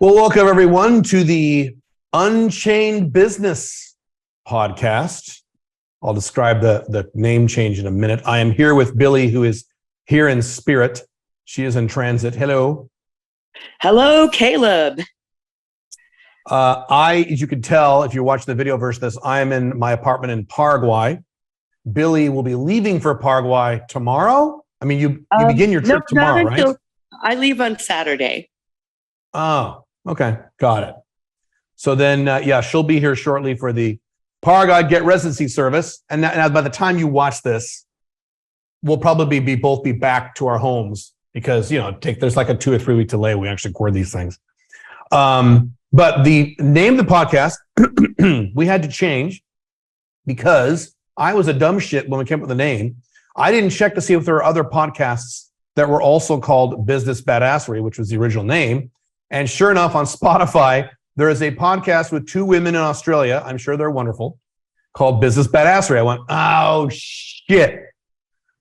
Well, welcome everyone to the Unchained Business podcast. I'll describe the name change in a minute. I am here with Billie, who is here in spirit. She is in transit. Hello. Hello, Caleb. As you can tell, if you're watching the video version of this, I am in my apartment in Paraguay. Billie will be leaving for Paraguay tomorrow. I mean, you begin your trip tomorrow, right? I leave on Saturday. Oh, okay. Got it. So then, she'll be here shortly for the Paraguay Get Residency service. And now by the time you watch this, we'll probably both be back to our homes because, there's like a 2 or 3 week delay. We actually record these things. But the name of the podcast, we had to change because I was a dumb shit when we came up with the name. I didn't check to see if there were other podcasts that were also called Business Badassery, which was the original name. And sure enough, on Spotify, there is a podcast with 2 women in Australia. I'm sure they're wonderful, called Business Badassery. I went, oh, shit.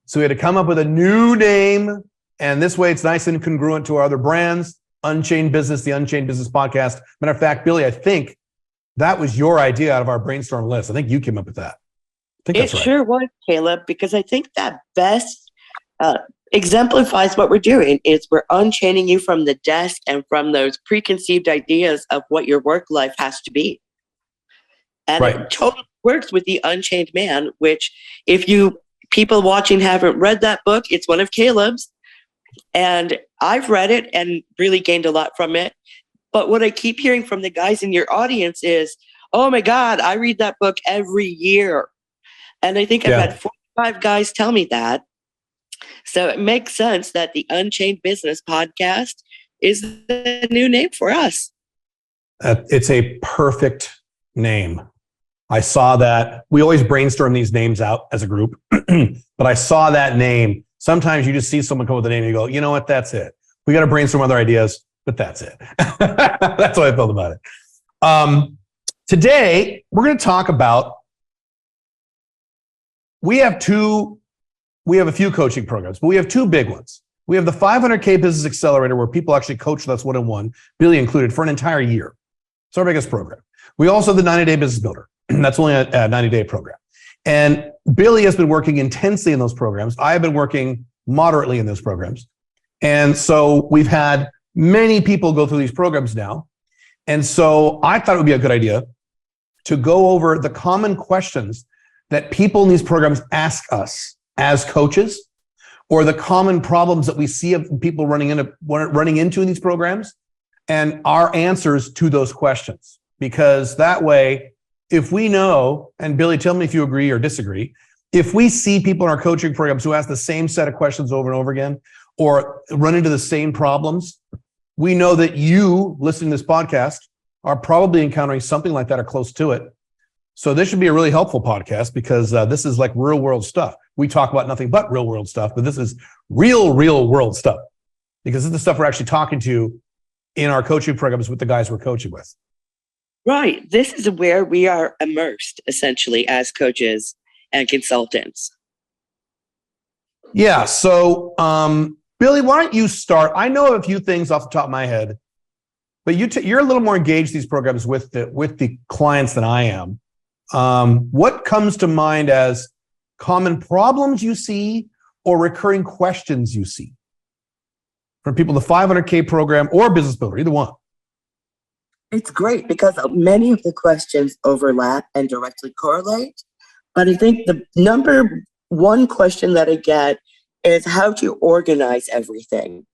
So we had to come up with a new name. And this way, it's nice and congruent to our other brands. Unchained Business, the Unchained Business Podcast. Matter of fact, Billie, I think that was your idea out of our brainstorm list. I think you came up with that. It sure was, Caleb, because I think that best exemplifies what we're doing is we're unchaining you from the desk and from those preconceived ideas of what your work life has to be. And It totally works with the Unchained Man, which if you people watching haven't read that book, it's one of Caleb's. And I've read it and really gained a lot from it. But what I keep hearing from the guys in your audience is, oh my God, I read that book every year. And I think I've had 45 guys tell me that. So it makes sense that the Unchained Business Podcast is the new name for us. It's a perfect name. I saw that. We always brainstorm these names out as a group, but I saw that name. Sometimes you just see someone come with a name and you go, you know what, that's it. We got to brainstorm other ideas, but that's it. That's how I felt about it. Today, we're going to talk about, we have a few coaching programs, but we have 2 big ones. We have the 500K Business Accelerator where people actually coach with us one-on-one, Billie included, for an entire year. It's our biggest program. We also have the 90-Day Business Builder. That's only a 90-day program. And Billie has been working intensely in those programs. I have been working moderately in those programs. And so we've had many people go through these programs now. And so I thought it would be a good idea to go over the common questions that people in these programs ask us as coaches, or the common problems that we see of people running into in these programs, and our answers to those questions. Because that way, if we know, and Billie, tell me if you agree or disagree, if we see people in our coaching programs who ask the same set of questions over and over again, or run into the same problems, we know that you listening to this podcast are probably encountering something like that or close to it. So this should be a really helpful podcast because this is like real world stuff. We talk about nothing but real world stuff, but this is real world stuff because this is the stuff we're actually talking to in our coaching programs with the guys we're coaching with. Right. This is where we are immersed essentially as coaches and consultants. Yeah. So, Billie, why don't you start? I know of a few things off the top of my head, but you're a little more engaged in these programs with the clients than I am. What comes to mind as common problems you see or recurring questions you see from people in the 500K program or Business Builder, either one? It's great because many of the questions overlap and directly correlate. But I think the number one question that I get is how do you organize everything?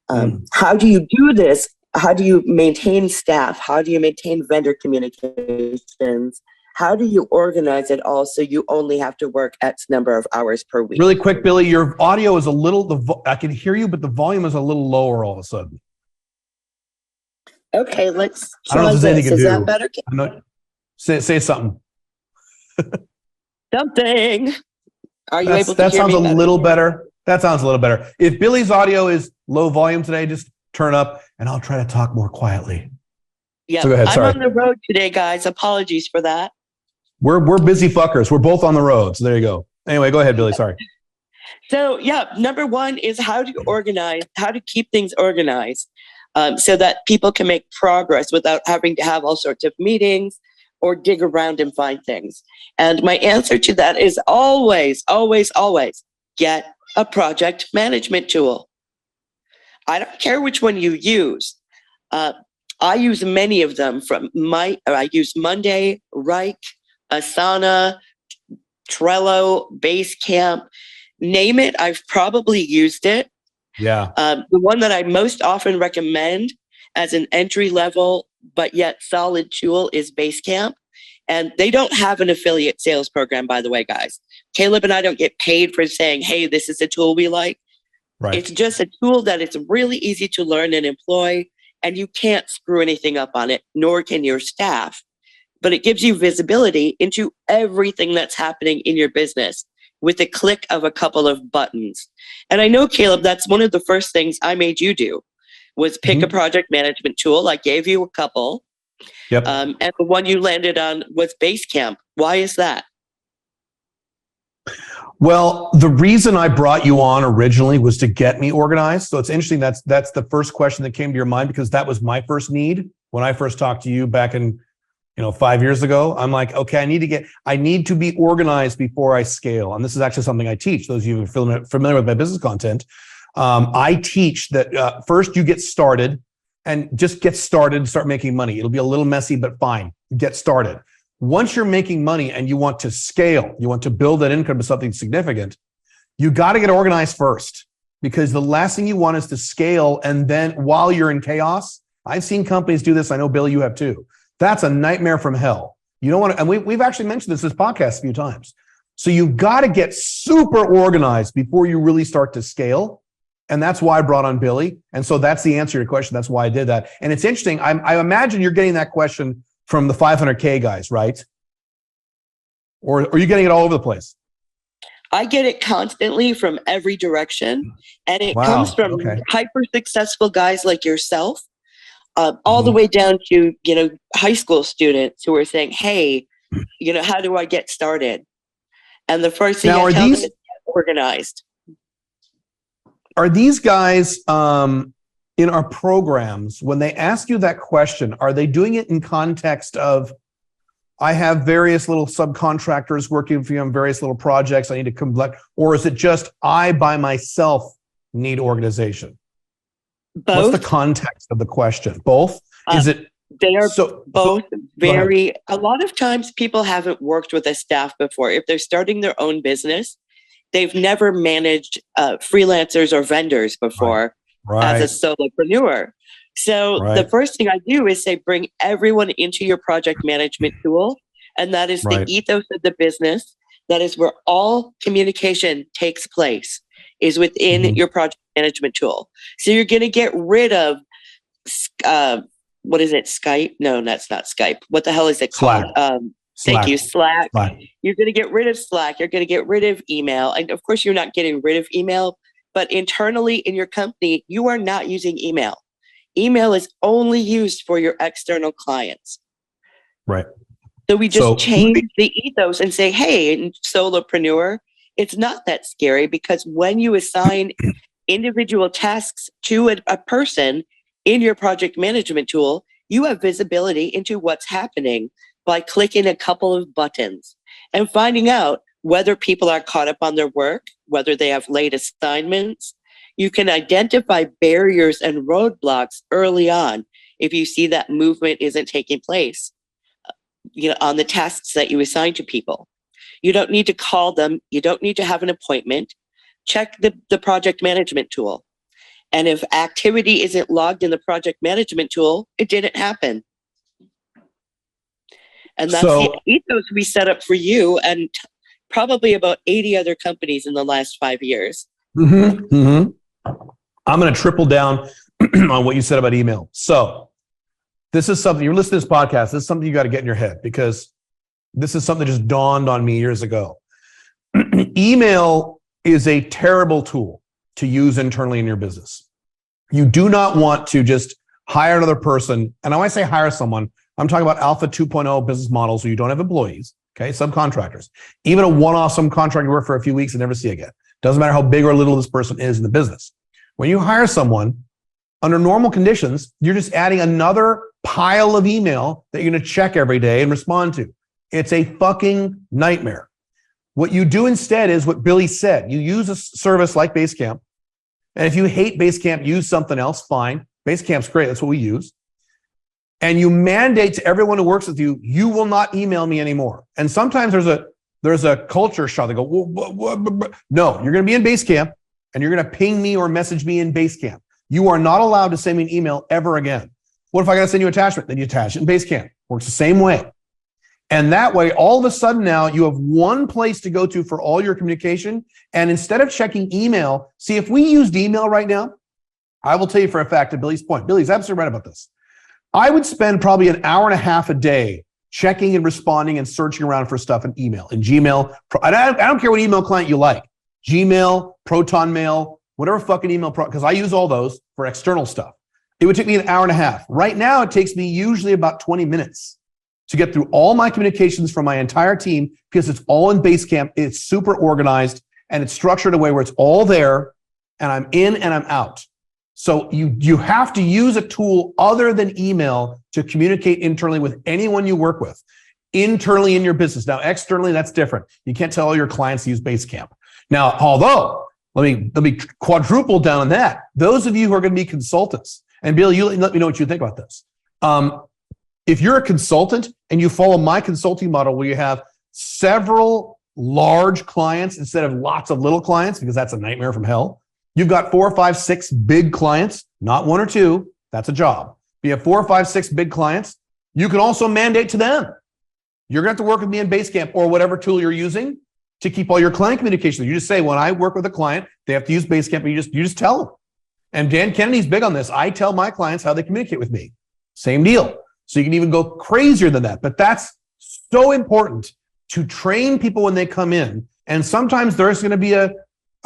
How do you do this? How do you maintain staff? How do you maintain vendor communications? How do you organize it all so you only have to work X number of hours per week? Really quick, Billie, your audio is a little, I can hear you, but the volume is a little lower all of a sudden. Okay, let's try. I don't know if there's anything you can do. Is that better? Say something. Something. Are you able to hear me? That sounds a little better. That sounds a little better. If Billie's audio is low volume today, just turn up and I'll try to talk more quietly. Yeah, so go ahead, sorry. I'm on the road today, guys. Apologies for that. We're busy fuckers. We're both on the road. So there you go. Anyway, go ahead, Billie. Sorry. So yeah, number one is how to organize, how to keep things organized. so that people can make progress without having to have all sorts of meetings or dig around and find things. And my answer to that is always, always, always get a project management tool. I don't care which one you use. I use many of them I use Monday, Rike, Asana, Trello, BaseCamp, name it. I've probably used it. Yeah. The one that I most often recommend as an entry level, but yet solid tool is BaseCamp. And they don't have an affiliate sales program, by the way, guys. Caleb and I don't get paid for saying, hey, this is a tool we like. Right. It's just a tool that is really easy to learn and employ, and you can't screw anything up on it, nor can your staff. But it gives you visibility into everything that's happening in your business with a click of a couple of buttons. And I know, Caleb, that's one of the first things I made you do was pick a project management tool. I gave you a couple. Yep. And the one you landed on was BaseCamp. Why is that? Well, the reason I brought you on originally was to get me organized. So it's interesting. That's the first question that came to your mind, because that was my first need when I first talked to you back in 5 years ago. I'm like, okay, I need to be organized before I scale. And this is actually something I teach. Those of you who are familiar with my business content, I teach that first you get started and just get started and start making money. It'll be a little messy, but fine. Get started. Once you're making money and you want to scale, you want to build that income to something significant, you got to get organized first, because the last thing you want is to scale. And then while you're in chaos, I've seen companies do this. I know, Billy, you have too. That's a nightmare from hell. You don't want to, and we've actually mentioned this podcast a few times. So you've got to get super organized before you really start to scale. And that's why I brought on Billy. And so that's the answer to your question. That's why I did that. And it's interesting. I imagine you're getting that question from the 500K guys, right? Or are you getting it all over the place? I get it constantly from every direction. And it comes from hyper successful guys like yourself, all the way down to, high school students who are saying, hey, how do I get started? And the first thing I tell them is get organized. Are these guys in our programs, when they ask you that question, are they doing it in context of, I have various little subcontractors working for you on various little projects I need to collect, or is it just I by myself need organization? Both. What's the context of the question? Both? Is it? They are both very, a lot of times people haven't worked with a staff before. If they're starting their own business, they've never managed freelancers or vendors before as a solopreneur. So the first thing I do is say, bring everyone into your project management tool. And that is the ethos of the business. That is where all communication takes place, is within your project management tool. So you're going to get rid of, what is it? Skype? No, that's not Skype. What the hell is it called? Thank you. Slack. You're going to get rid of Slack. You're going to get rid of email. And of course, you're not getting rid of email, but internally in your company, you are not using email. Email is only used for your external clients. Right. So we just change the ethos and say, hey, solopreneur, it's not that scary, because when you assign individual tasks to a person in your project management tool, you have visibility into what's happening by clicking a couple of buttons and finding out whether people are caught up on their work, whether they have late assignments. You can identify barriers and roadblocks early on if you see that movement isn't taking place, on the tasks that you assign to people. You don't need to call them. You don't need to have an appointment. Check the project management tool. And if activity isn't logged in the project management tool, it didn't happen. And that's the ethos we set up for you and probably about 80 other companies in the last 5 years. I'm going to triple down on what you said about email. So this is something, you're listening to this podcast, this is something you got to get in your head, because this is something that just dawned on me years ago. Email is a terrible tool to use internally in your business. You do not want to just hire another person. And when I say hire someone, I'm talking about Alpha 2.0 business models where you don't have employees, okay, subcontractors. Even a one-off subcontractor you work for a few weeks and never see again. Doesn't matter how big or little this person is in the business. When you hire someone, Under normal conditions, you're just adding another pile of email that you're going to check every day and respond to. It's a fucking nightmare. What you do instead is what Billy said. You use a service like BaseCamp. And if you hate BaseCamp, use something else, fine. BaseCamp's great. That's what we use. And you mandate to everyone who works with you, you will not email me anymore. And sometimes there's a culture shock. They go, no, you're going to be in BaseCamp and you're going to ping me or message me in BaseCamp. You are not allowed to send me an email ever again. What if I got to send you an attachment? Then you attach it in BaseCamp. Works the same way. And that way, all of a sudden now, you have one place to go to for all your communication. And instead of checking email, see, if we used email right now, I will tell you for a fact, to Billy's point, Billy's absolutely right about this. I would spend probably an hour and a half a day checking and responding and searching around for stuff in email, in Gmail. I don't care what email client you like. Gmail, Proton Mail, whatever fucking email, because I use all those for external stuff. It would take me an hour and a half. Right now, it takes me usually about 20 minutes to get through all my communications from my entire team because it's all in BaseCamp. It's super organized and it's structured in a way where it's all there and I'm in and I'm out. So you have to use a tool other than email to communicate internally with anyone you work with, internally in your business. Now, externally, that's different. You can't tell all your clients to use BaseCamp. Now, although, let me quadruple down on that. Those of you who are going to be consultants, and Bill, you let me know what you think about this. If you're a consultant and you follow my consulting model where you have several large clients instead of lots of little clients, because that's a nightmare from hell. You've got 4, 5, 6 big clients, not 1 or 2. That's a job. You have 4, 5, 6 big clients. You can also mandate to them. You're going to have to work with me in BaseCamp or whatever tool you're using to keep all your client communication. You just say, when I work with a client, they have to use BaseCamp, and you just tell them. And Dan Kennedy's big on this. I tell my clients how they communicate with me. Same deal. So you can even go crazier than that. But that's so important to train people when they come in. And sometimes there's going to be a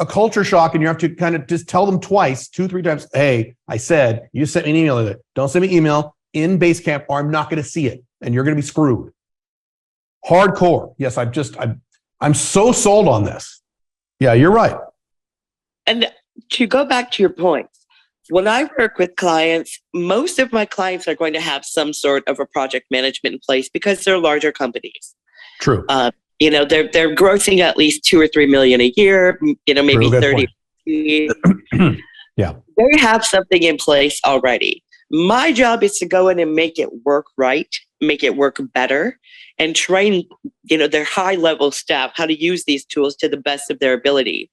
culture shock, and you have to kind of just tell them twice, 2, 3 times, hey, I said, you sent me an email with it. Don't send me email in BaseCamp or I'm not going to see it. And you're going to be screwed. Hardcore. Yes, I'm so sold on this. Yeah, you're right. And to go back to your point, when I work with clients, most of my clients are going to have some sort of a project management in place because they're larger companies. True. They're grossing at least 2 or 3 million a year, maybe 30. Yeah. They have something in place already. My job is to go in and make it work right, make it work better, and train, their high level staff how to use these tools to the best of their ability.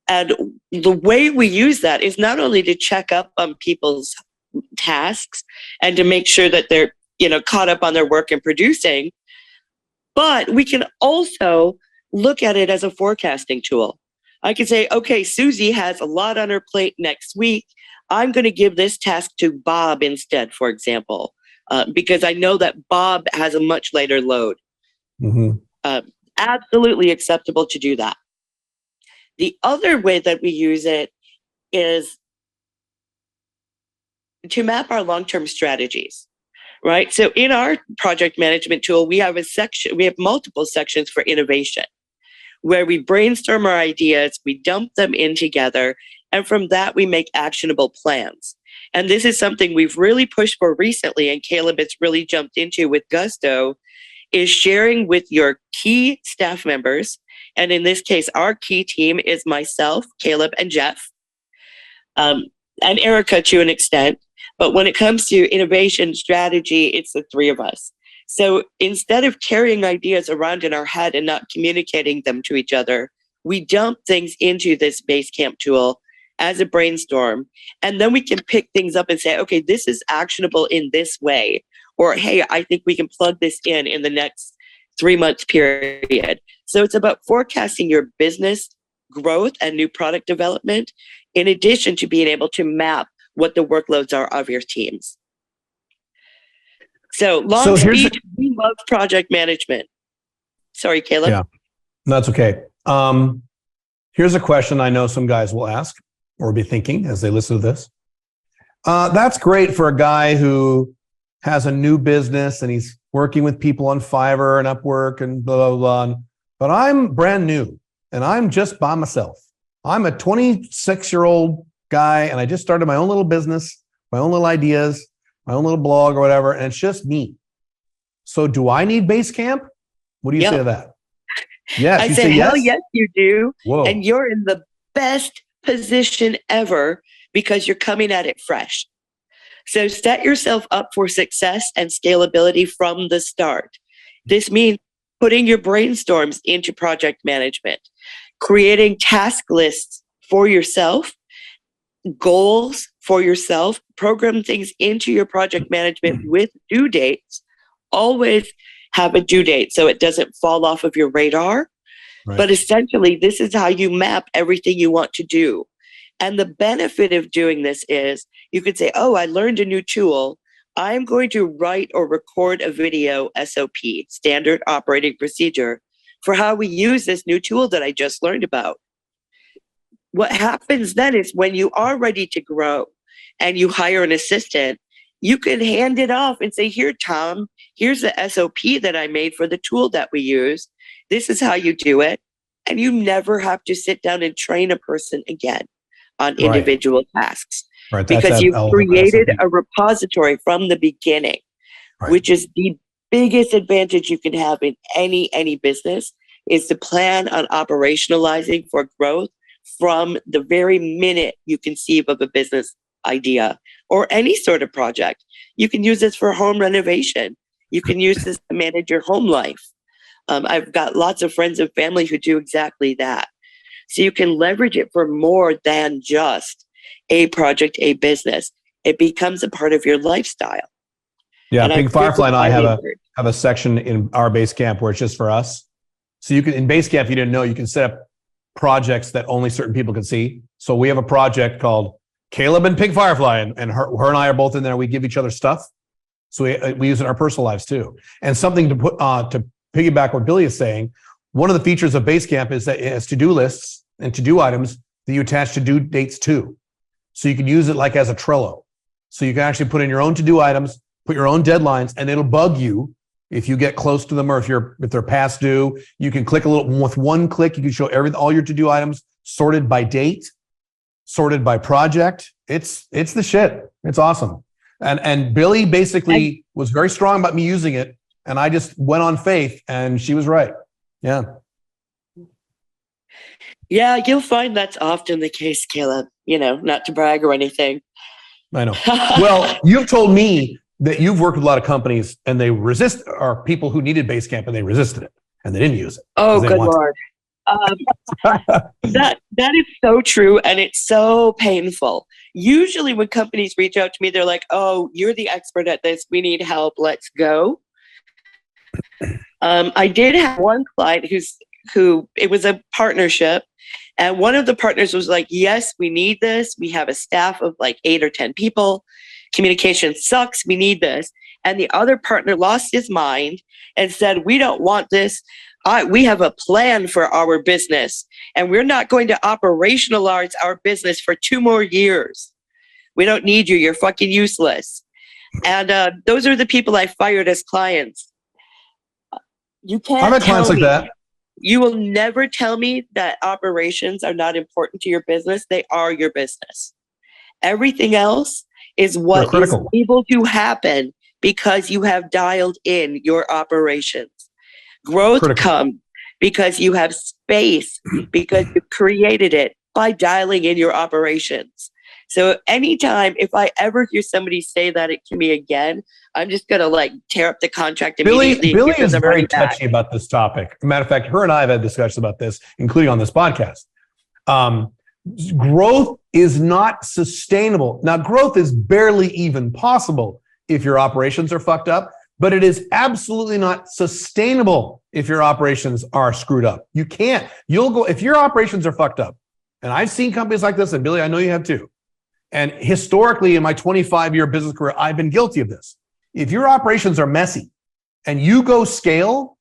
And the way we use that is not only to check up on people's tasks and to make sure that they're, caught up on their work and producing, but we can also look at it as a forecasting tool. I can say, okay, Susie has a lot on her plate next week. I'm going to give this task to Bob instead, for example, because I know that Bob has a much later load. Mm-hmm. Absolutely acceptable to do that. The other way that we use it is to map our long-term strategies, right? So in our project management tool, we have multiple sections for innovation, where we brainstorm our ideas, we dump them in together, and from that, we make actionable plans. And this is something we've really pushed for recently, and Caleb has really jumped into with gusto, is sharing with your key staff members. And in this case, our key team is myself, Caleb, and Jeff, and Erica to an extent. But when it comes to innovation strategy, it's the 3 of us. So instead of carrying ideas around in our head and not communicating them to each other, we dump things into this BaseCamp tool as a brainstorm. And then we can pick things up and say, okay, this is actionable in this way. Or, hey, I think we can plug this in the next 3-month period. So it's about forecasting your business growth and new product development, in addition to being able to map what the workloads are of your teams. So long speech, we love project management. Sorry, Caleb. Yeah, that's okay. Here's a question I know some guys will ask or be thinking as they listen to this. That's great for a guy who has a new business and he's working with people on Fiverr and Upwork and blah, blah, blah. But I'm brand new and I'm just by myself. I'm a 26-year-old guy and I just started my own little business. my own little ideas, my own little blog or whatever, and it's just me. So do I need BaseCamp? What do you say to that? Yes, I you say, say hell yes? yes, you do. Whoa. And you're in the best position ever because you're coming at it fresh. So set yourself up for success and scalability from the start. This means putting your brainstorms into project management, creating task lists for yourself, goals for yourself, program things into your project management with due dates. Always have a due date so it doesn't fall off of your radar. Right. But essentially, this is how you map everything you want to do. And the benefit of doing this is you could say, oh, I learned a new tool. I'm going to write or record a video SOP, standard operating procedure, for how we use this new tool that I just learned about. What happens then is when you are ready to grow and you hire an assistant, you can hand it off and say, here, Tom, here's the SOP that I made for the tool that we use. This is how you do it. And you never have to sit down and train a person again on individual tasks. Right. Because you created a repository from the beginning, which is the biggest advantage you can have in any business, is to plan on operationalizing for growth from the very minute you conceive of a business idea or any sort of project. You can use this for home renovation. You can use this to manage your home life. I've got lots of friends and family who do exactly that. So you can leverage it for more than just a project, a business. It becomes a part of your lifestyle. Yeah, Pink Firefly and I have a section in our BaseCamp where it's just for us. So you can, in BaseCamp, you didn't know, you can set up projects that only certain people can see. So we have a project called Caleb and Pink Firefly, and her and I are both in there. We give each other stuff. So we use it in our personal lives too. And something to put to piggyback what Billy is saying, one of the features of BaseCamp is that it has to-do lists and to-do items that you attach to due dates to. So you can use it like as a Trello. So you can actually put in your own to-do items, put your own deadlines, and it'll bug you if you get close to them, or if they're past due. You can click a little, with one click, you can show all your to-do items sorted by date, sorted by project. It's the shit. It's awesome. And Billy basically was very strong about me using it, and I just went on faith, and she was right. Yeah. Yeah, you'll find that's often the case, Caleb. You know, not to brag or anything. I know. Well, you've told me that you've worked with a lot of companies and they resist, or people who needed BaseCamp and they resisted it and they didn't use it. Oh, good Lord. That is so true, and it's so painful. Usually when companies reach out to me, they're like, oh, you're the expert at this. We need help. Let's go. I did have one client who it was a partnership, and one of the partners was like, yes, we need this. We have a staff of like 8 or 10 people. Communication sucks. We need this. And the other partner lost his mind and said, we don't want this. We have a plan for our business, and we're not going to operationalize our business for 2 more years. We don't need you. You're fucking useless. And those are the people I fired as clients. You can't. I've had clients like that. You will never tell me that operations are not important to your business. They are your business. Everything else is what is able to happen because you have dialed in your operations. Growth comes because you have space, because you created it by dialing in your operations. So anytime, if I ever hear somebody say that to me again, I'm just going to like tear up the contract immediately. Billy is very touchy about this topic. Matter of fact, her and I have had discussions about this, including on this podcast. Growth is not sustainable. Now, growth is barely even possible if your operations are fucked up, but it is absolutely not sustainable if your operations are screwed up. You can't. If your operations are fucked up, and I've seen companies like this, and Billy, I know you have too. And historically, in my 25-year business career, I've been guilty of this. If your operations are messy and you go scale,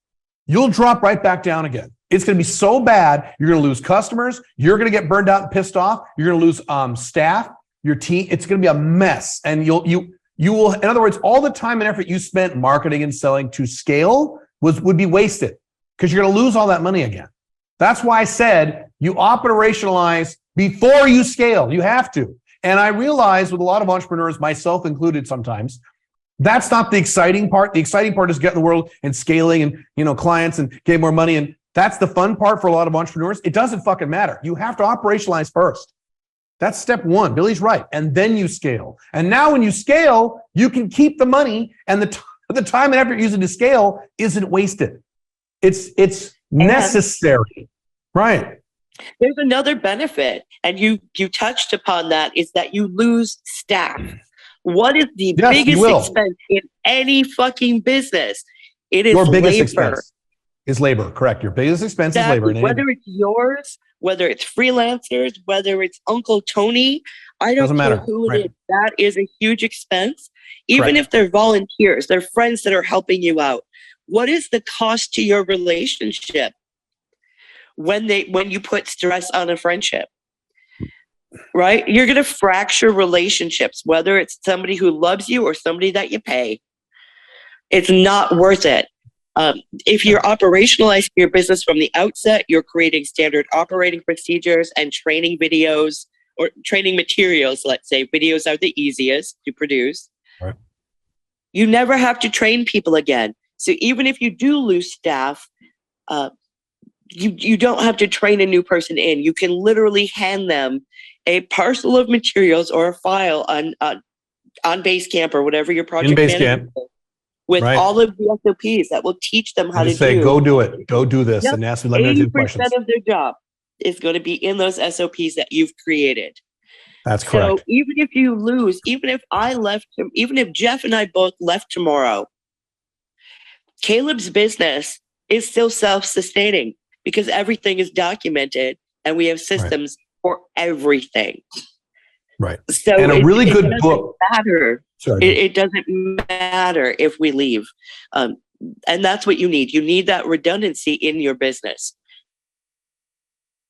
you'll drop right back down again. It's going to be so bad, you're going to lose customers, you're going to get burned out and pissed off, you're going to lose staff, your team. It's going to be a mess. And you will, in other words, all the time and effort you spent marketing and selling to scale would be wasted, because you're going to lose all that money again. That's why I said you operationalize before you scale. You have to. And I realize with a lot of entrepreneurs, myself included sometimes, that's not the exciting part. The exciting part is getting the world and scaling and, clients and getting more money. And that's the fun part for a lot of entrepreneurs. It doesn't fucking matter. You have to operationalize first. That's step one. Billy's right. And then you scale. And now when you scale, you can keep the money, and the time and effort using to scale isn't wasted. It's necessary. Right. There's another benefit, and you touched upon that, is that you lose staff. What is the biggest expense in any fucking business? It is your biggest labor. Expense is labor. Correct. Your biggest expense is labor. Whether it's yours, whether it's freelancers, whether it's Uncle Tony, I don't care who it is. That is a huge expense. Even if they're volunteers, they're friends that are helping you out. What is the cost to your relationship when you put stress on a friendship? Right? You're going to fracture relationships, whether it's somebody who loves you or somebody that you pay. It's not worth it. If you're operationalizing your business from the outset, you're creating standard operating procedures and training videos or training materials. Let's say videos are the easiest to produce. Right. You never have to train people again. So even if you do lose staff, you don't have to train a new person in. You can literally hand them a parcel of materials or a file on BaseCamp or whatever your project manager is, with all of the SOPs that will teach them how to do. Go do it. Go do this. And ask me 80% of their job is going to be in those SOPs that you've created. That's correct. So even if you lose, even if Jeff and I both left tomorrow, Caleb's business is still self-sustaining because everything is documented and we have systems for everything. Right. So and a really good book. It doesn't matter if we leave. And that's what you need. You need that redundancy in your business.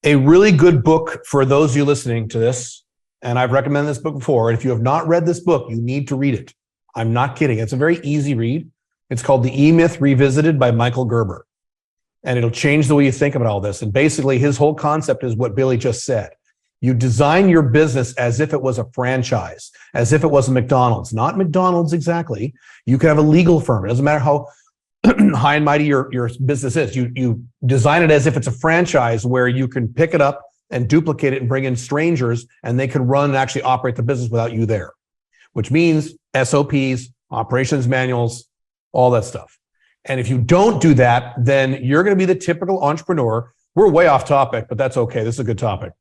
A really good book for those of you listening to this, and I've recommended this book before, and if you have not read this book, you need to read it. I'm not kidding. It's a very easy read. It's called The E-Myth Revisited by Michael Gerber. And it'll change the way you think about all this. And basically, his whole concept is what Billy just said. You design your business as if it was a franchise, as if it was a McDonald's. Not McDonald's exactly. You could have a legal firm. It doesn't matter how high and mighty your business is. You design it as if it's a franchise where you can pick it up and duplicate it and bring in strangers, and they can run and actually operate the business without you there, which means SOPs, operations manuals, all that stuff. And if you don't do that, then you're going to be the typical entrepreneur. We're way off topic, but that's okay. This is a good topic.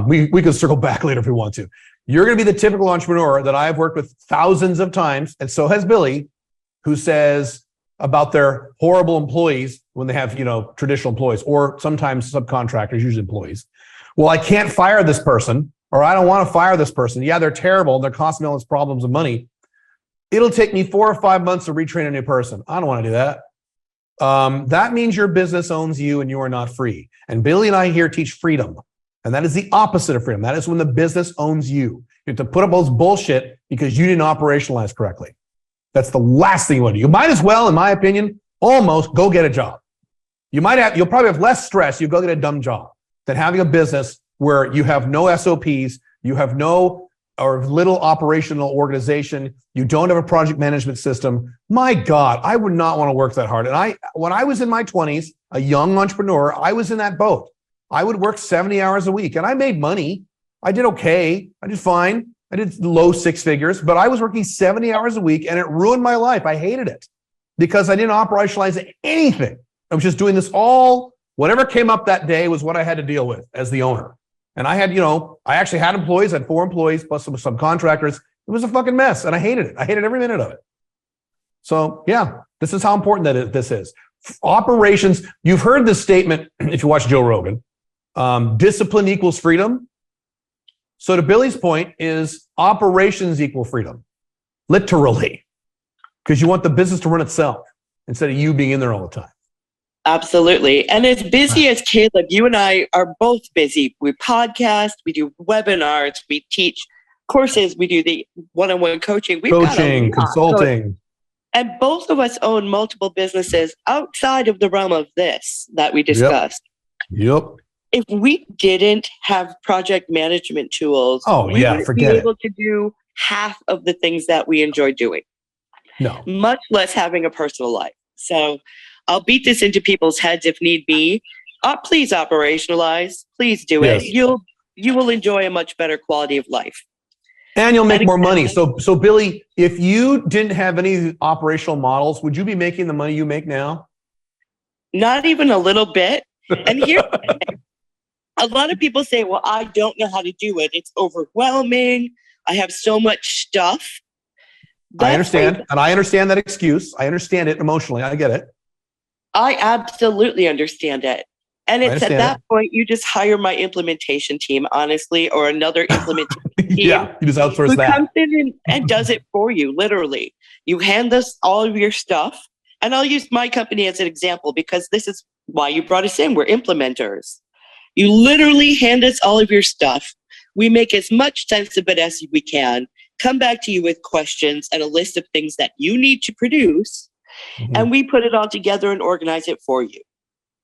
We can circle back later if we want to. You're going to be the typical entrepreneur that I've worked with thousands of times, and so has Billy, who says about their horrible employees when they have, traditional employees, or sometimes subcontractors, usually employees. Well, I can't fire this person, or I don't want to fire this person. Yeah, they're terrible. They're costing me all this problems of money. It'll take me 4 or 5 months to retrain a new person. I don't want to do that. That means your business owns you and you are not free. And Billy and I here teach freedom. And that is the opposite of freedom. That is when the business owns you. You have to put up all this bullshit because you didn't operationalize correctly. That's the last thing you want to do. You might as well, in my opinion, almost go get a job. You'll probably have less stress. You go get a dumb job than having a business where you have no SOPs, you have no or little operational organization, you don't have a project management system. My God, I would not want to work that hard. And when I was in my 20s, a young entrepreneur, I was in that boat. I would work 70 hours a week and I made money. I did okay. I did fine. I did low 6 figures, but I was working 70 hours a week and it ruined my life. I hated it because I didn't operationalize anything. I was just doing this all, whatever came up that day was what I had to deal with as the owner. And I had, I actually had employees, I had 4 employees plus some subcontractors. It was a fucking mess and I hated it. I hated every minute of it. So yeah, this is how important this is. Operations, you've heard this statement if you watch Joe Rogan, discipline equals freedom. So to Billy's point is operations equal freedom, literally, because you want the business to run itself instead of you being in there all the time. Absolutely. And as busy as Caleb, you and I are both busy. We podcast, we do webinars, we teach courses, we do the one-on-one coaching. Coaching, consulting. And both of us own multiple businesses outside of the realm of this that we discussed. Yep. if we didn't have project management tools, we wouldn't be forget it. able to do half of the things that we enjoy doing, No. much less having a personal life. So I'll beat this into people's heads if need be. Please operationalize. Please do it. Yes. You will enjoy a much better quality of life. And you'll make more money. So Billie, if you didn't have any operational models, would you be making the money you make now? Not even a little bit. And here, a lot of people say, well, I don't know how to do it. It's overwhelming. I have so much stuff. I understand. And I understand that excuse. I understand it emotionally. I get it. I absolutely understand it. And it's at that point, you just hire my implementation team, honestly, or another implementation team. Yeah, you just outsource who that. Comes in and does it for you, literally. You hand us all of your stuff. And I'll use my company as an example because this is why you brought us in. We're implementers. You literally hand us all of your stuff. We make as much sense of it as we can, come back to you with questions and a list of things that you need to produce, and we put it all together and organize it for you.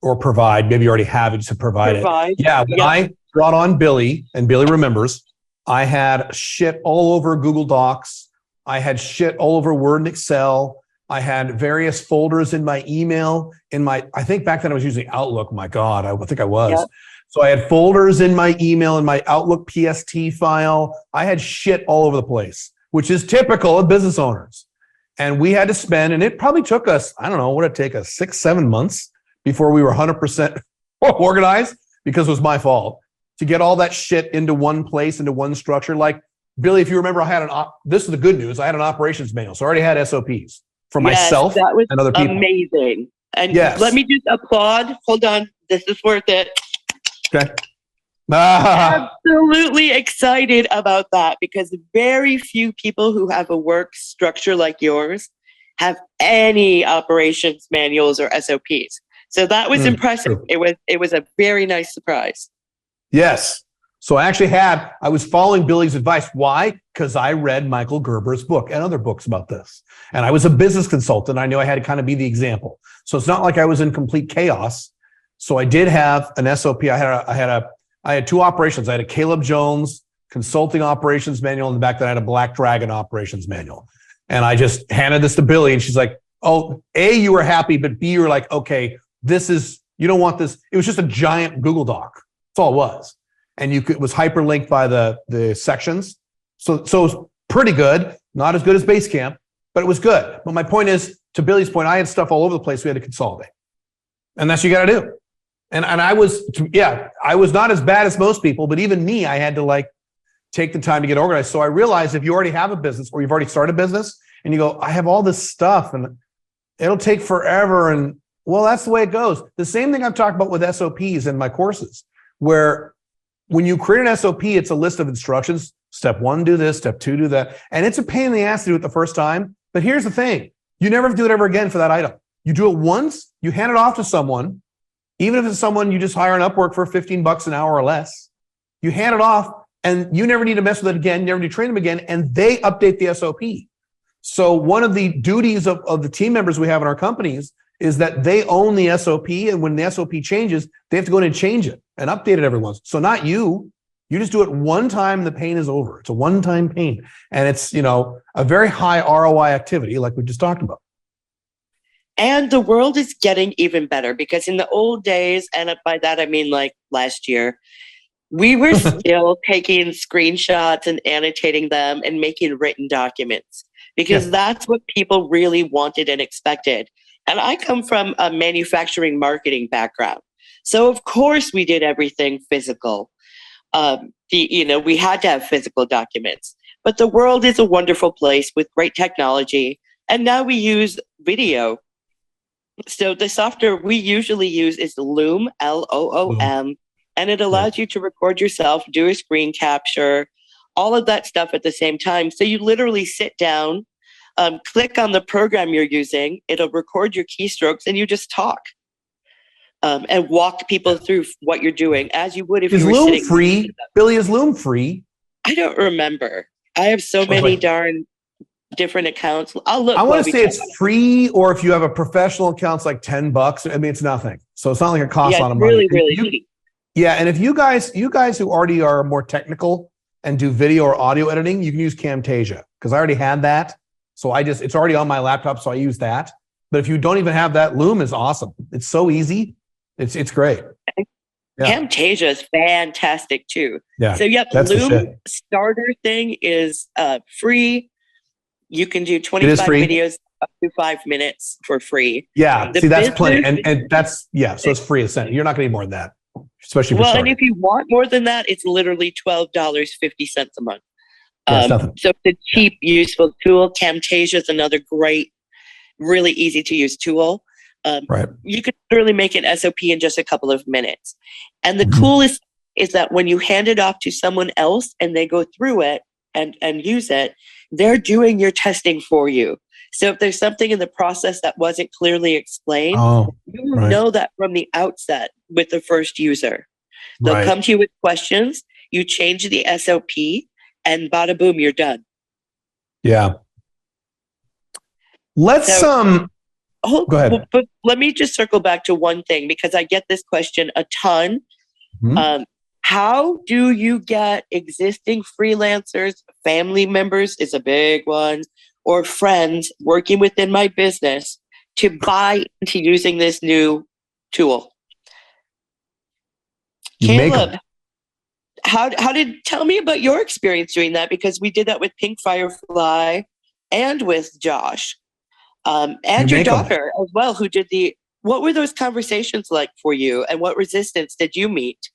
Or provide. Maybe you already have it to provide it. Yeah, when I brought on Billie, and Billie remembers, I had shit all over Google Docs. I had shit all over Word and Excel. I had various folders in my email. I think back then I was using Outlook. My God, I think I was. Yep. So I had folders in my email, in my Outlook PST file. I had shit all over the place, which is typical of business owners. And we had to spend, and it probably took us, I don't know, what did it take us, 6-7 months before we were 100% organized, because it was my fault, to get all that shit into one place, into one structure. Like, Billie, if you remember, this is the good news, I had an operations manual. So I already had SOPs for myself and other people. Amazing. And let me just applaud. Hold on. This is worth it. Okay. Absolutely excited about that, because very few people who have a work structure like yours have any operations manuals or SOPs. So that was impressive. True. It was a very nice surprise. Yes. So I was following Billie's advice. Why? Because I read Michael Gerber's book and other books about this. And I was a business consultant. I knew I had to kind of be the example. So it's not like I was in complete chaos. So I did have an SOP. I had 2 operations. I had a Caleb Jones consulting operations manual. In the back, that I had a Black Dragon operations manual. And I just handed this to Billie, and she's like, oh, A, you were happy, but B, you were like, okay, you don't want this. It was just a giant Google Doc. That's all it was. And it was hyperlinked by the sections. So it was pretty good. Not as good as BaseCamp, but it was good. But my point is, to Billie's point, I had stuff all over the place. We had to consolidate. And that's what you got to do. And I was not as bad as most people, but even me, I had to take the time to get organized. So I realized if you already have a business, or you've already started a business, and you go, I have all this stuff and it'll take forever. And well, that's the way it goes. The same thing I've talked about with SOPs in my courses, where when you create an SOP, it's a list of instructions. Step 1, do this. Step 2, do that. And it's a pain in the ass to do it the first time. But here's the thing. You never have to do it ever again for that item. You do it once, you hand it off to someone, even if it's someone you just hire on Upwork for $15 an hour or less. You hand it off, and you never need to mess with it again, never need to train them again, and they update the SOP. So one of the duties of the team members we have in our companies is that they own the SOP, and when the SOP changes, they have to go in and change it and update it every once. So not you. You just do it one time, the pain is over. It's a one-time pain. And it's, a very high ROI activity like we just talked about. And the world is getting even better, because in the old days, and by that I mean like last year, we were still taking screenshots and annotating them and making written documents, because that's what people really wanted and expected. And I come from a manufacturing marketing background. So of course we did everything physical. We had to have physical documents, but the world is a wonderful place with great technology. And now we use video. So the software we usually use is Loom, Loom, and it allows you to record yourself, do a screen capture, all of that stuff at the same time. So you literally sit down, click on the program you're using, it'll record your keystrokes, and you just talk and walk people through what you're doing as you would if you were sitting. Is Loom free? Billie, is Loom free? I don't remember. I have so many darn different accounts. I'll look. I want to say it's free, or if you have a professional account, it's like $10. I mean, it's nothing. So it's not like it costs a lot of money. Really cheap. Yeah, and if you guys who already are more technical and do video or audio editing, you can use Camtasia because I already had that. So it's already on my laptop, so I use that. But if you don't even have that, Loom is awesome. It's so easy. It's great. Yeah. Camtasia is fantastic too. Yeah. So the Loom starter thing is free. You can do 25 videos up to 5 minutes for free. Yeah. See, that's plenty. And that's, so it's free. You're not going to need more than that, especially for starting. And if you want more than that, it's literally $12.50 a month. Nothing. So it's a cheap, useful tool. Camtasia is another great, really easy to use tool. Right. You could literally make an SOP in just a couple of minutes. And the coolest is that when you hand it off to someone else and they go through it and use it, they're doing your testing for you. So if there's something in the process that wasn't clearly explained, you will know that from the outset with the first user. They'll come to you with questions, you change the SOP, and bada boom, you're done. Yeah. Let's go ahead. But let me just circle back to one thing because I get this question a ton. How do you get existing freelancers, family members is a big one, or friends working within my business to buy into using this new tool? Caleb, tell me about your experience doing that, because we did that with Pink Firefly and with Josh. And your daughter as well, who did what were those conversations like for you, and what resistance did you meet?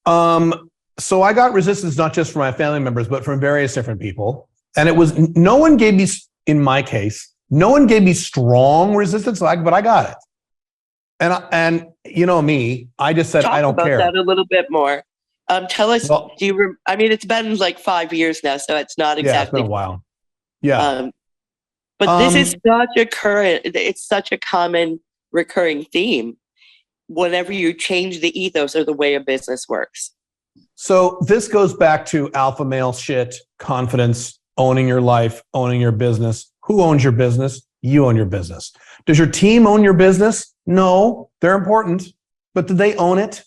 So I got resistance not just from my family members, but from various different people. And it was, no one gave me, in my case, no one gave me strong resistance, but I got it. And you know me, I just said, I don't care. Talk about that a little bit more. Tell us, it's been like 5 years now, so it's not exactly. Yeah, it's been a while. Yeah. But this is it's such a common recurring theme whenever you change the ethos or the way a business works. So this goes back to alpha male shit, confidence, owning your life, owning your business. Who owns your business? You own your business. Does your team own your business? No, they're important, but do they own it?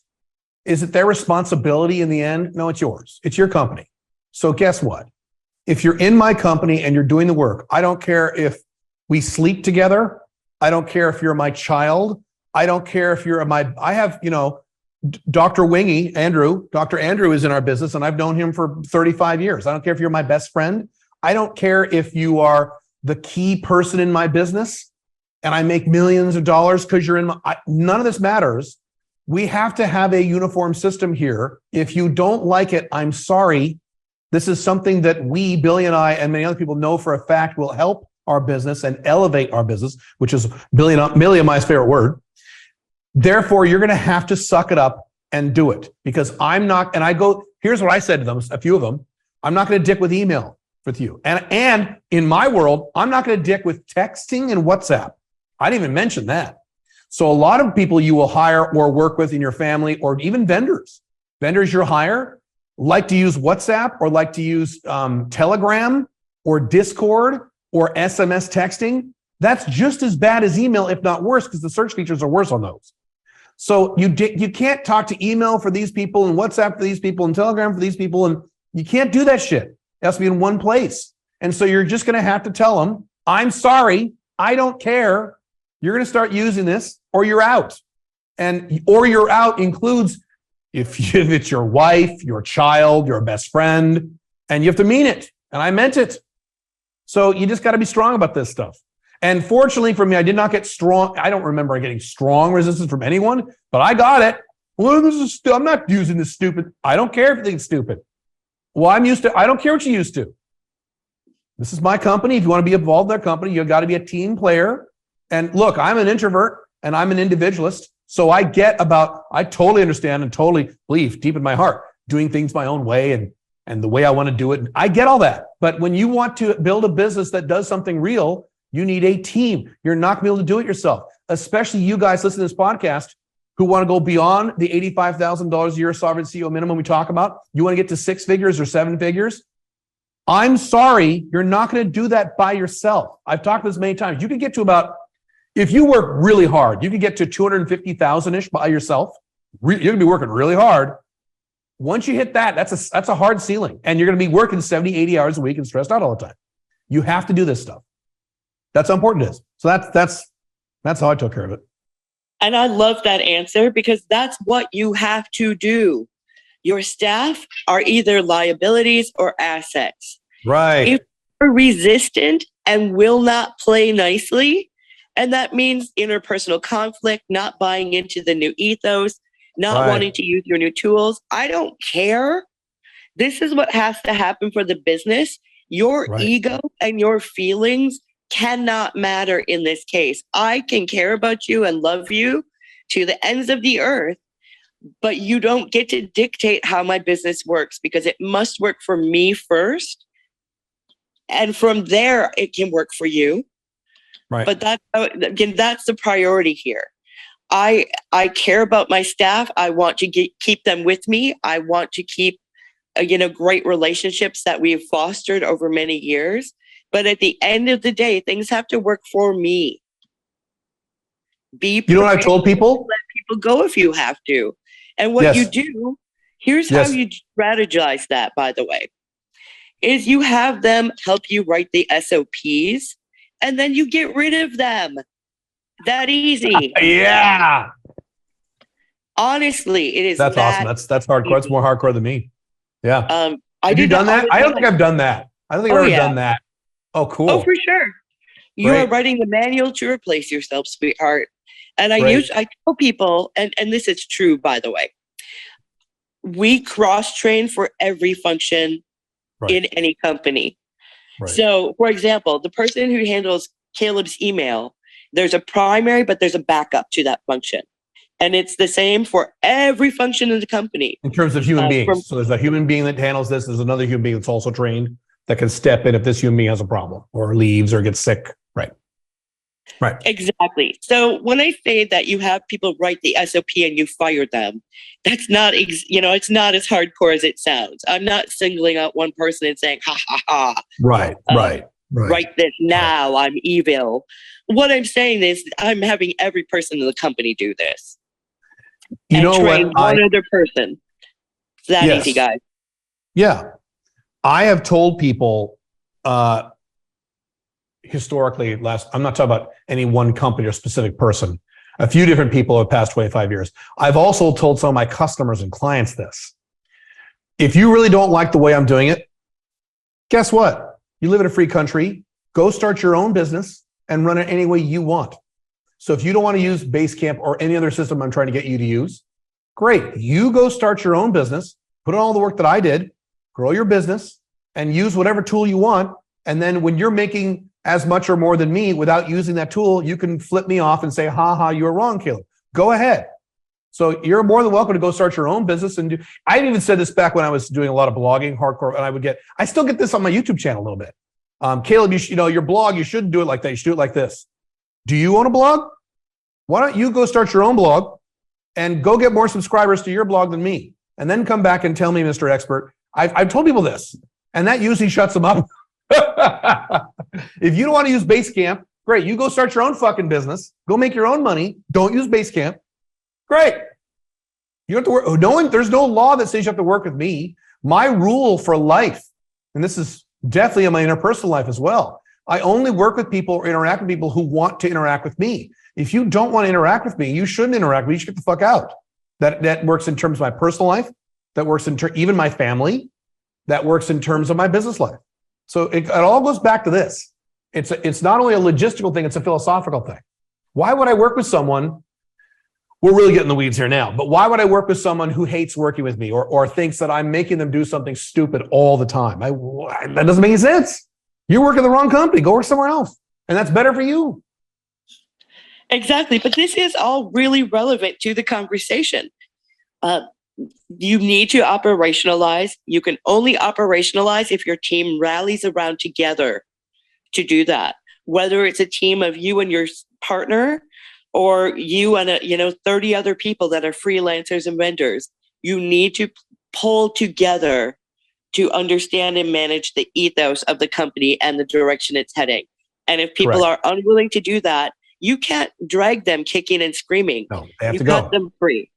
Is it their responsibility in the end? No, it's yours. It's your company. So guess what? If you're in my company and you're doing the work, I don't care if we sleep together. I don't care if you're my child. I don't care if you're I have, Dr. Wingy, Dr. Andrew is in our business and I've known him for 35 years. I don't care if you're my best friend. I don't care if you are the key person in my business and I make millions of dollars because you're none of this matters. We have to have a uniform system here. If you don't like it, I'm sorry. This is something that Billy and I and many other people know for a fact will help our business and elevate our business, which is Billy and my favorite word. Therefore, you're going to have to suck it up and do it, because I'm not, and here's what I said to them, a few of them, I'm not going to dick with email with you. And in my world, I'm not going to dick with texting and WhatsApp. I didn't even mention that. So a lot of people you will hire or work with in your family, or even vendors you hire, like to use WhatsApp or like to use Telegram or Discord or SMS texting. That's just as bad as email, if not worse, because the search features are worse on those. So you can't talk to email for these people and WhatsApp for these people and Telegram for these people, and you can't do that shit. It has to be in one place. And so you're just going to have to tell them, I'm sorry, I don't care. You're going to start using this or you're out. Or you're out includes if it's your wife, your child, your best friend, and you have to mean it. And I meant it. So you just got to be strong about this stuff. And fortunately for me, I did not get strong. I don't remember getting strong resistance from anyone, but I got it. Well, I'm not using this stupid. I don't care if you think it's stupid. Well, I'm used to, I don't care what you used to. This is my company. If you want to be involved in their company, you've got to be a team player. And look, I'm an introvert and I'm an individualist. So I totally understand and totally believe deep in my heart, doing things my own way and the way I want to do it. I get all that. But when you want to build a business that does something real, you need a team. You're not going to be able to do it yourself, especially you guys listening to this podcast who want to go beyond the $85,000 a year sovereign CEO minimum we talk about. You want to get to 6 figures or 7 figures. I'm sorry, you're not going to do that by yourself. I've talked this many times. You can get to about, if you work really hard, you can get to 250,000-ish by yourself. You're going to be working really hard. Once you hit that, that's a hard ceiling. And you're going to be working 70, 80 hours a week and stressed out all the time. You have to do this stuff. That's how important it is. So that's how I took care of it. And I love that answer because that's what you have to do. Your staff are either liabilities or assets. Right. If you're resistant and will not play nicely, and that means interpersonal conflict, not buying into the new ethos, not wanting to use your new tools, I don't care. This is what has to happen for the business. Your ego and your feelings cannot matter in this case. I can care about you and love you to the ends of the earth, but you don't get to dictate how my business works because it must work for me first. And from there, it can work for you. Right. But that's the priority here. I care about my staff. I want to keep them with me. I want to keep, great relationships that we've fostered over many years. But at the end of the day, things have to work for me. You know what I've told people? Let people go if you have to. And what you do, here's how you strategize that, by the way, is you have them help you write the SOPs and then you get rid of them. That easy. Yeah. Honestly, it is. That's awesome. That's hardcore. It's more hardcore than me. Yeah. Have you done that? I don't think I've done that. I don't think I've ever done that. Oh, cool. Oh, for sure. You are writing the manual to replace yourself, sweetheart. And I tell people, and this is true, by the way, we cross-train for every function in any company. Right. So, for example, the person who handles Caleb's email, there's a primary, but there's a backup to that function. And it's the same for every function in the company. In terms of human beings. So there's a human being that handles this. There's another human being that's also trained that can step in if this human being has a problem or leaves or gets sick. Right. Exactly. So when I say that you have people write the SOP and you fire them, that's not, it's not as hardcore as it sounds. I'm not singling out one person and saying, ha, ha, ha. Right. Write this now. I'm evil. What I'm saying is I'm having every person in the company do this. You know train what? One other person. It's that easy, guys. Yeah. I have told people, historically, I'm not talking about any one company or specific person, a few different people over the past 25 years. I've also told some of my customers and clients this. If you really don't like the way I'm doing it, guess what? You live in a free country. Go start your own business and run it any way you want. So if you don't want to use BaseCamp or any other system I'm trying to get you to use, great. You go start your own business, put in all the work that I did, grow your business, and use whatever tool you want. And then when you're making as much or more than me without using that tool, you can flip me off and say, ha ha, you were wrong, Caleb. Go ahead. So you're more than welcome to go start your own business and do. I even said this back when I was doing a lot of blogging, hardcore, and I still get this on my YouTube channel a little bit. Caleb, your blog, you shouldn't do it like that. You should do it like this. Do you own a blog? Why don't you go start your own blog and go get more subscribers to your blog than me? And then come back and tell me, Mr. Expert. I've told people this, and that usually shuts them up. If you don't want to use BaseCamp, great. You go start your own fucking business. Go make your own money. Don't use BaseCamp. Great. You don't have to work. There's no law that says you have to work with me. My rule for life, and this is definitely in my interpersonal life as well, I only work with people or interact with people who want to interact with me. If you don't want to interact with me, you shouldn't interact with me. You should get the fuck out. That works in terms of my personal life. That works in even my family. That works in terms of my business life. So it all goes back to this. It's not only a logistical thing, it's a philosophical thing. Why would I work with someone? We're really getting the weeds here now, but why would I work with someone who hates working with me or thinks that I'm making them do something stupid all the time? That doesn't make any sense. You're working the wrong company. Go work somewhere else. And that's better for you. Exactly. But this is all really relevant to the conversation. You need to operationalize. You can only operationalize if your team rallies around together to do that. Whether it's a team of you and your partner or you and 30 other people that are freelancers and vendors, you need to pull together to understand and manage the ethos of the company and the direction it's heading. And if people are unwilling to do that, you can't drag them kicking and screaming. No, they have you to go. cut them free.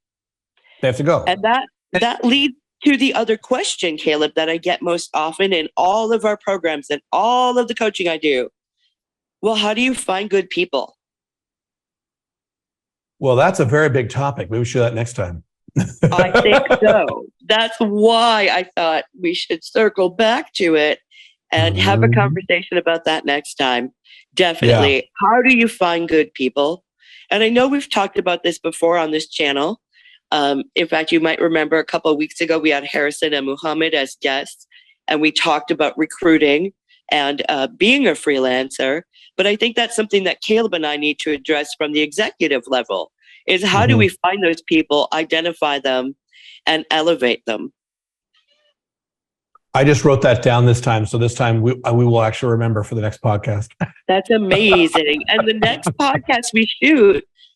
They have to go. And that leads to the other question, Caleb, that I get most often in all of our programs and all of the coaching I do. Well, how do you find good people? Well, that's a very big topic. Maybe we should do that next time. I think so. That's why I thought we should circle back to it and have a conversation about that next time. Definitely. Yeah. How do you find good people? And I know we've talked about this before on this channel. In fact, you might remember a couple of weeks ago, we had Harrison and Muhammad as guests, and we talked about recruiting and being a freelancer. But I think that's something that Caleb and I need to address from the executive level, is how do we find those people, identify them, and elevate them? I just wrote that down this time. So this time we will actually remember for the next podcast. That's amazing. And the next podcast we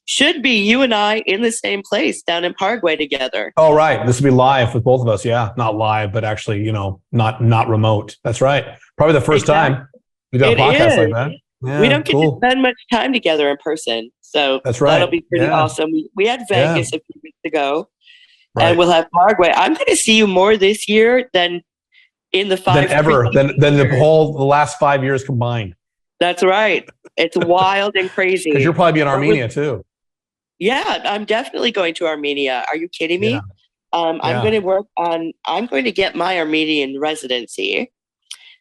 should be you and I in the same place down in Paraguay together. Oh, right. This will be live with both of us. Yeah. Not live, but actually, not remote. That's right. Probably the first time we got a podcast like that. Yeah, we don't get to spend much time together in person. So that's right. That'll be pretty awesome. We had Vegas a few weeks ago, and we'll have Paraguay. I'm going to see you more this year than in the the last 5 years combined. That's right. It's wild and crazy. Because you'll probably be in Armenia too. Yeah, I'm definitely going to Armenia. Are you kidding me? I'm going to get my Armenian residency.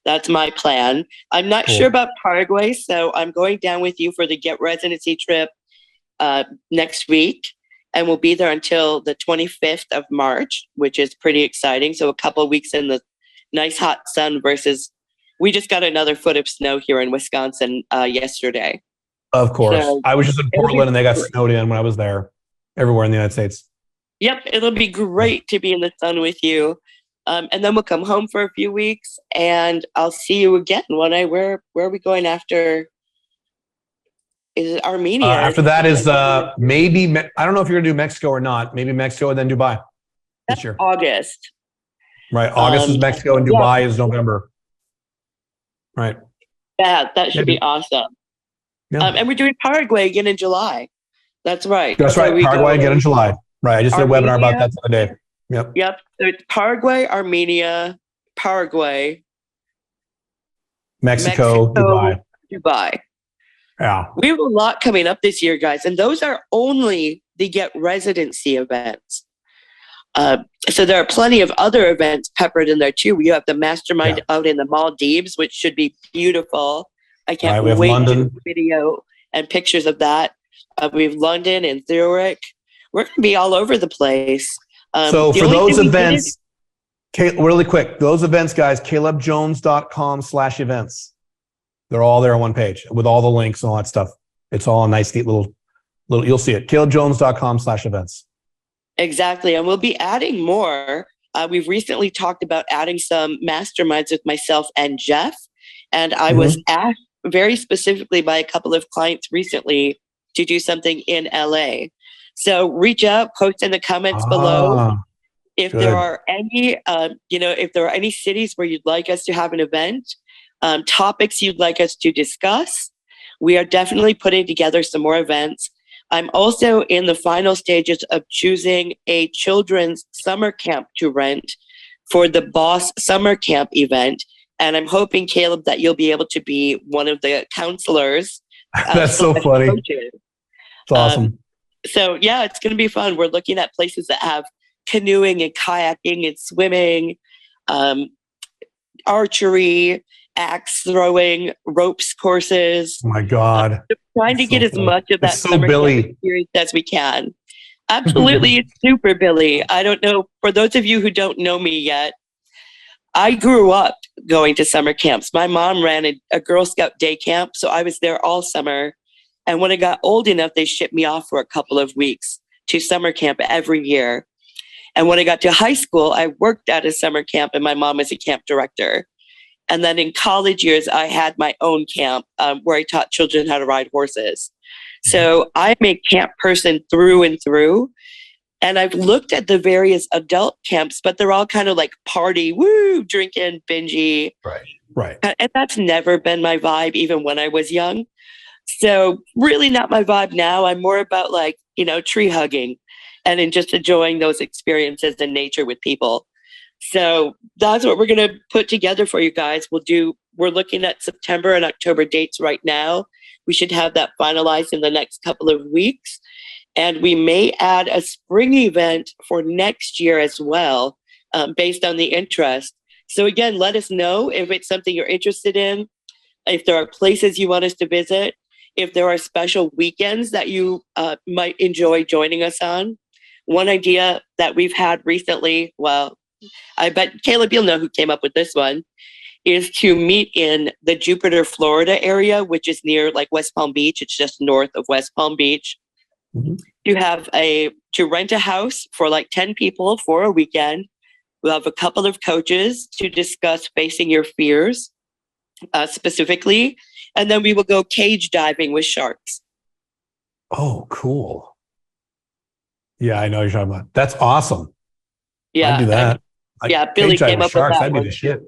That's my plan. I'm not sure about Paraguay, so I'm going down with you for the Get Residency trip next week. And we'll be there until the 25th of March, which is pretty exciting. So a couple of weeks in the nice hot sun versus we just got another foot of snow here in Wisconsin yesterday. Of course. So I was just in Portland and they got snowed in when I was there, everywhere in the United States. Yep. It'll be great to be in the sun with you. And then we'll come home for a few weeks and I'll see you again where are we going after? Is it Armenia? After that is maybe, I don't know if you're going to do Mexico or not. Maybe Mexico and then Dubai this year. August. Right. August is Mexico and Dubai is November. Right. Yeah, that should be awesome. Yeah. And we're doing Paraguay again in July. That's right. That's right. Paraguay again in July. Right. I just did a webinar about that the other day. Yep. So it's Paraguay, Armenia, Paraguay, Mexico, Dubai. Yeah. We have a lot coming up this year, guys. And those are only the Get Residency events. So there are plenty of other events peppered in there too. We have the mastermind out in the Maldives, which should be beautiful. I can't wait to do video and pictures of that. We have London and Zurich. We're going to be all over the place. So for those events, really quick, those events, guys, calebjones.com/events. They're all there on one page with all the links and all that stuff. It's all a nice, neat little, you'll see it. calebjones.com/events. Exactly. And we'll be adding more. We've recently talked about adding some masterminds with myself and Jeff. And I was asked very specifically by a couple of clients recently to do something in LA. So reach out, post in the comments below. If there are any, if there are any cities where you'd like us to have an event, topics you'd like us to discuss, we are definitely putting together some more events. I'm also in the final stages of choosing a children's summer camp to rent for the Boss Summer Camp event. And I'm hoping, Caleb, that you'll be able to be one of the counselors. That's so funny. It's awesome. So yeah, it's going to be fun. We're looking at places that have canoeing and kayaking and swimming, archery, axe throwing, ropes courses. Oh my God. Trying to get as much of that summer camp experience as we can. Absolutely. It's super Billy. I don't know. For those of you who don't know me yet, I grew up going to summer camps. My mom ran a Girl Scout day camp, so I was there all summer. And when I got old enough, they shipped me off for a couple of weeks to summer camp every year. And when I got to high school, I worked at a summer camp and my mom was a camp director. And then in college years, I had my own camp where I taught children how to ride horses. So I'm a camp person through and through. And I've looked at the various adult camps, but they're all kind of like party, woo, drinking, bingey. Right. And that's never been my vibe, even when I was young. So really not my vibe now. I'm more about tree hugging and in just enjoying those experiences in nature with people. So that's what we're going to put together for you guys. We're looking at September and October dates right now. We should have that finalized in the next couple of weeks. And we may add a spring event for next year as well, based on the interest. So again, let us know if it's something you're interested in, if there are places you want us to visit, if there are special weekends that you might enjoy joining us on. One idea that we've had recently, well, I bet Caleb, you'll know who came up with this one, is to meet in the Jupiter, Florida area, which is near like West Palm Beach. It's just north of West Palm Beach. Mhm. To rent a house for like 10 people for a weekend. We'll have a couple of coaches to discuss facing your fears specifically. And then we will go cage diving with sharks. Oh, cool. Yeah, I know what you're talking about. That's awesome. Yeah. I'd do that. Billy Cage dive came with up with sharks, that that'd be one. the shit.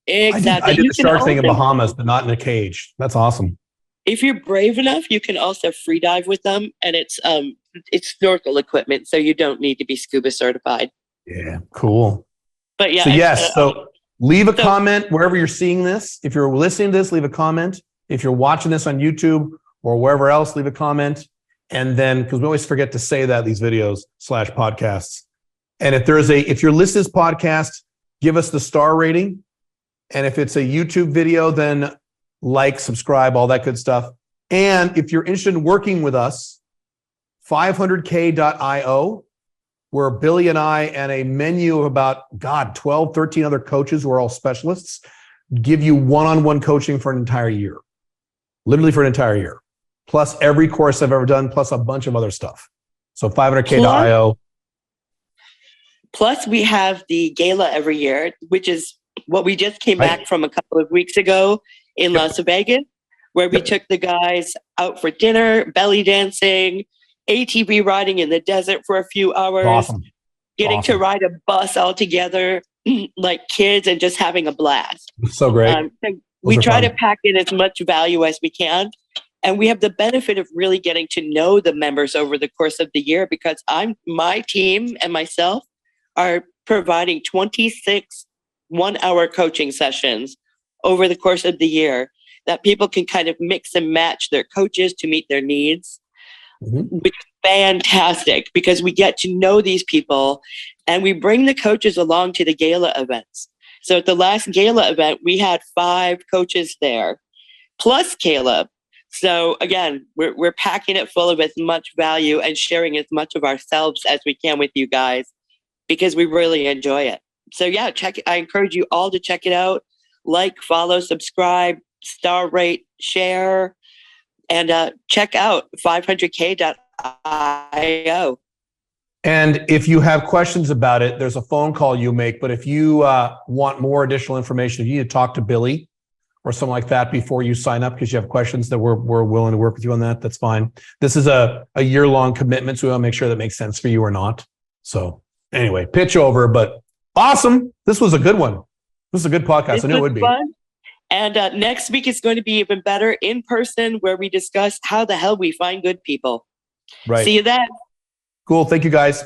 Exactly. I did You the can shark thing in also- Bahamas, but not in a cage. That's awesome. If you're brave enough, you can also free dive with them, and it's snorkel equipment, so you don't need to be scuba certified. Yeah, cool. But yeah, So yes, so leave a so- comment wherever you're seeing this. If you're listening to this, leave a comment. If you're watching this on YouTube or wherever else, leave a comment. And then, because we always forget to say that, these videos /podcasts. And if you're listening to this podcast, give us the star rating. And if it's a YouTube video, then like, subscribe, all that good stuff. And if you're interested in working with us, 500k.io, where Billy and I and a menu of about, 12, 13 other coaches who are all specialists, give you one-on-one coaching for an entire year. Literally for an entire year. Plus every course I've ever done, plus a bunch of other stuff. So 500k.io. Plus, we have the gala every year, which is what we just came back from a couple of weeks ago in Las Vegas, where we took the guys out for dinner, belly dancing, ATV riding in the desert for a few hours, Awesome. getting to ride a bus all together like kids and just having a blast. So great. So we try to pack in as much value as we can. And we have the benefit of really getting to know the members over the course of the year, because my team and myself are providing 26 one-hour coaching sessions over the course of the year that people can kind of mix and match their coaches to meet their needs, which is fantastic because we get to know these people and we bring the coaches along to the gala events. So at the last gala event, we had 5 coaches there, plus Caleb. So again, we're packing it full of as much value and sharing as much of ourselves as we can with you guys because we really enjoy it. So yeah, I encourage you all to check it out. Like, follow, subscribe, star rate, share, and check out 500k.io. And if you have questions about it, there's a phone call you make. But if you want more additional information, if you need to talk to Billy or something like that before you sign up because you have questions, that we're willing to work with you on that. That's fine. This is a year-long commitment, so we want to make sure that makes sense for you or not. So anyway, pitch over, but awesome. This was a good one. This is a good podcast. I knew it would be. Fun. And next week is going to be even better in person, where we discuss how the hell we find good people. Right. See you then. Cool. Thank you, guys.